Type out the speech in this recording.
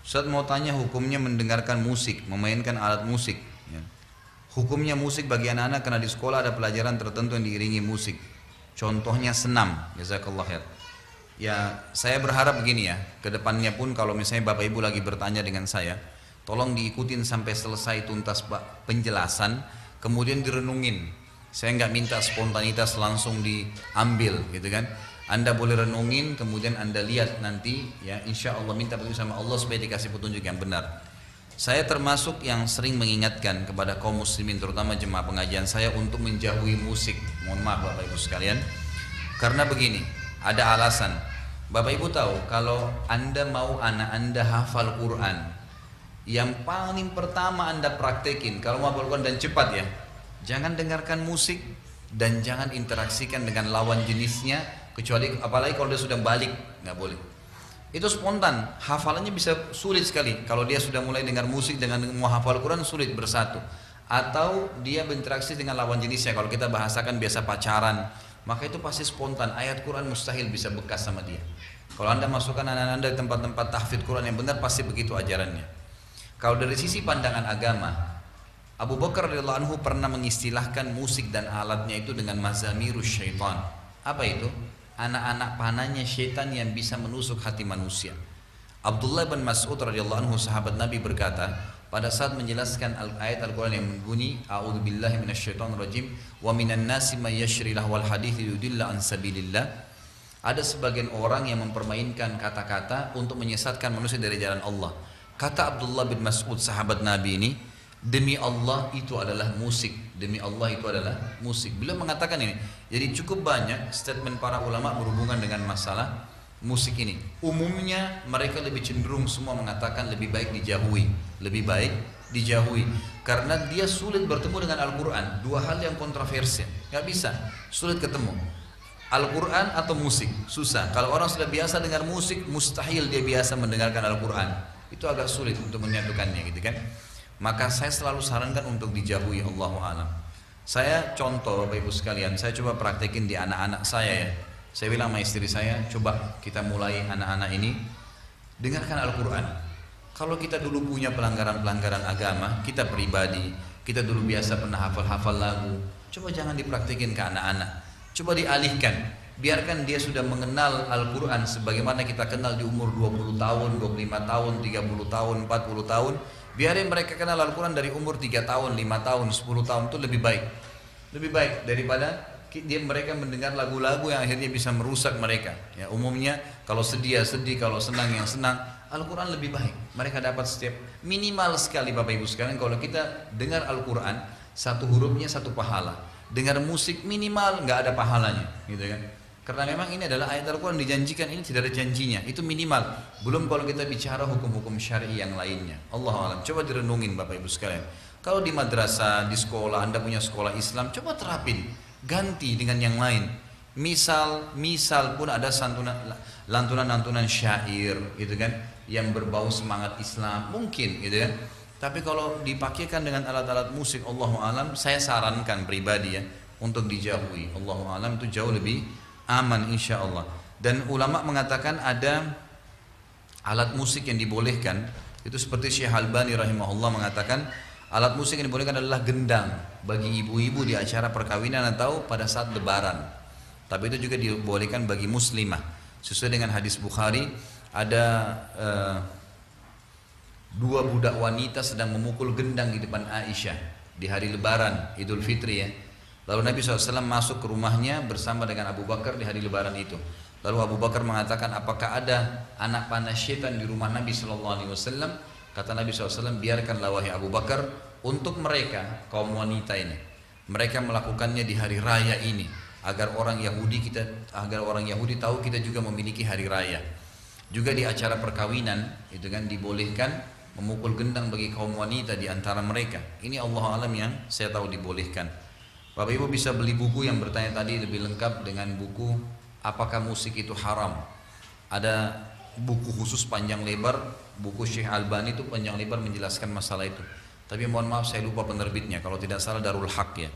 Ustaz mau tanya hukumnya mendengarkan musik, memainkan alat musik. Ya. Hukumnya musik bagi anak-anak karena di sekolah ada pelajaran tertentu yang diiringi musik. Contohnya senam. Jazakallah khair. Ya, saya berharap begini ya, kedepannya pun kalau misalnya Bapak Ibu lagi bertanya dengan saya, tolong diikutin sampai selesai tuntas penjelasan, kemudian direnungin. Saya nggak minta spontanitas langsung diambil, gitu kan? Anda boleh renungin, kemudian Anda lihat nanti, ya insya Allah minta petunjuk sama Allah supaya dikasih petunjuk yang benar. Saya termasuk yang sering mengingatkan kepada kaum muslimin, terutama jemaah pengajian saya untuk menjauhi musik. Mohon maaf Bapak Ibu sekalian, karena begini, ada alasan. Bapak Ibu tahu kalau Anda mau anak Anda hafal Quran, yang paling pertama Anda praktekin kalau mau hafal Quran dan cepat ya, jangan dengarkan musik dan jangan interaksikan dengan lawan jenisnya, kecuali apalagi kalau dia sudah balik, nggak boleh. Itu spontan, hafalannya bisa sulit sekali kalau dia sudah mulai dengar musik dengan mau hafal Quran, sulit bersatu. Atau dia berinteraksi dengan lawan jenisnya, kalau kita bahasakan biasa pacaran, maka itu pasti spontan, ayat Quran mustahil bisa bekas sama dia. Kalau Anda masukkan anak-anak Anda di tempat-tempat tahfidz Quran yang benar, pasti begitu ajarannya. Kalau dari sisi pandangan agama, Abu Bakar radhiyallahu anhu pernah mengistilahkan musik dan alatnya itu dengan mazamirus syaitan. Apa itu? Anak-anak panahnya syaitan yang bisa menusuk hati manusia. Abdullah bin Mas'ud radhiyallahu anhu sahabat Nabi berkata, pada saat menjelaskan ayat Al-Quran yang berbunyi a'udzubillahi minasyaitonirrajim wa minan nasi may yashri lahwal hadits yudilla an sabilillah, ada sebagian orang yang mempermainkan kata-kata untuk menyesatkan manusia dari jalan Allah. Kata Abdullah bin Mas'ud sahabat Nabi ini, demi Allah itu adalah musik, demi Allah itu adalah musik. Beliau mengatakan ini. Jadi cukup banyak statement para ulama berhubungan dengan masalah musik ini. Umumnya mereka lebih cenderung semua mengatakan lebih baik dijauhi, lebih baik dijauhi, karena dia sulit bertemu dengan Al-Quran. Dua hal yang kontroversial, nggak bisa, sulit ketemu. Al-Quran atau musik, susah. Kalau orang sudah biasa dengar musik, mustahil dia biasa mendengarkan Al-Quran. Itu agak sulit untuk menyatukannya, gitu kan? Maka saya selalu sarankan untuk dijauhi, Allahu a'lam. Saya contoh Bapak Ibu sekalian, saya coba praktekin di anak-anak saya ya. Saya bilang sama istri saya, coba kita mulai anak-anak ini dengarkan Al-Quran. Kalau kita dulu punya pelanggaran-pelanggaran agama, kita pribadi, kita dulu biasa pernah hafal-hafal lagu, coba jangan dipraktekin ke anak-anak. Coba dialihkan, biarkan dia sudah mengenal Al-Quran sebagaimana kita kenal di umur 20 tahun, 25 tahun, 30 tahun, 40 tahun. Biarin mereka kenal Al-Quran dari umur 3 tahun, 5 tahun, 10 tahun, itu lebih baik. Lebih baik daripada mereka mendengar lagu-lagu yang akhirnya bisa merusak mereka. Ya, umumnya kalau sedih ya sedih, kalau senang yang senang. Al-Quran lebih baik. Mereka dapat setiap minimal sekali Bapak Ibu sekalian, kalau kita dengar Al-Quran, satu hurufnya satu pahala. Dengar musik minimal nggak ada pahalanya, gitu kan? Karena memang ini adalah ayat Al-Quran dijanjikan, ini tidak ada janjinya, itu minimal. Belum kalau kita bicara hukum-hukum syar'i yang lainnya. Allahu a'lam. Coba direnungin Bapak Ibu sekalian. Kalau di madrasah, di sekolah, Anda punya sekolah Islam, coba terapin, ganti dengan yang lain. Misal pun ada lantunan-lantunan syair, gitu kan, yang berbau semangat Islam, mungkin, gitu kan. Tapi kalau dipakaikan dengan alat-alat musik, Allahu a'lam, saya sarankan pribadi ya, untuk dijauhi. Allahu a'lam, itu jauh lebih aman insya Allah. Dan ulama mengatakan ada alat musik yang dibolehkan, itu seperti Syekh Albani rahimahullah mengatakan alat musik yang dibolehkan adalah gendang bagi ibu-ibu di acara perkawinan atau pada saat lebaran. Tapi itu juga dibolehkan bagi muslimah. Sesuai dengan hadis Bukhari, ada dua budak wanita sedang memukul gendang di depan Aisyah di hari lebaran Idul Fitri ya. Lalu Nabi SAW masuk ke rumahnya bersama dengan Abu Bakar di hari lebaran itu. Lalu Abu Bakar mengatakan, apakah ada anak panah syaitan di rumah Nabi SAW? Kata Nabi SAW, biarkanlah wahai Abu Bakar, untuk mereka, kaum wanita ini, mereka melakukannya di hari raya ini, agar orang Yahudi tahu kita juga memiliki hari raya. Juga di acara perkawinan, itu kan dibolehkan memukul gendang bagi kaum wanita di antara mereka. Ini Allah alam yang saya tahu dibolehkan. Bapak Ibu bisa beli buku yang bertanya tadi lebih lengkap dengan buku apakah musik itu haram. Ada buku khusus panjang lebar, buku Syekh Albani itu panjang lebar menjelaskan masalah itu. Tapi mohon maaf saya lupa penerbitnya, kalau tidak salah Darul Haq ya.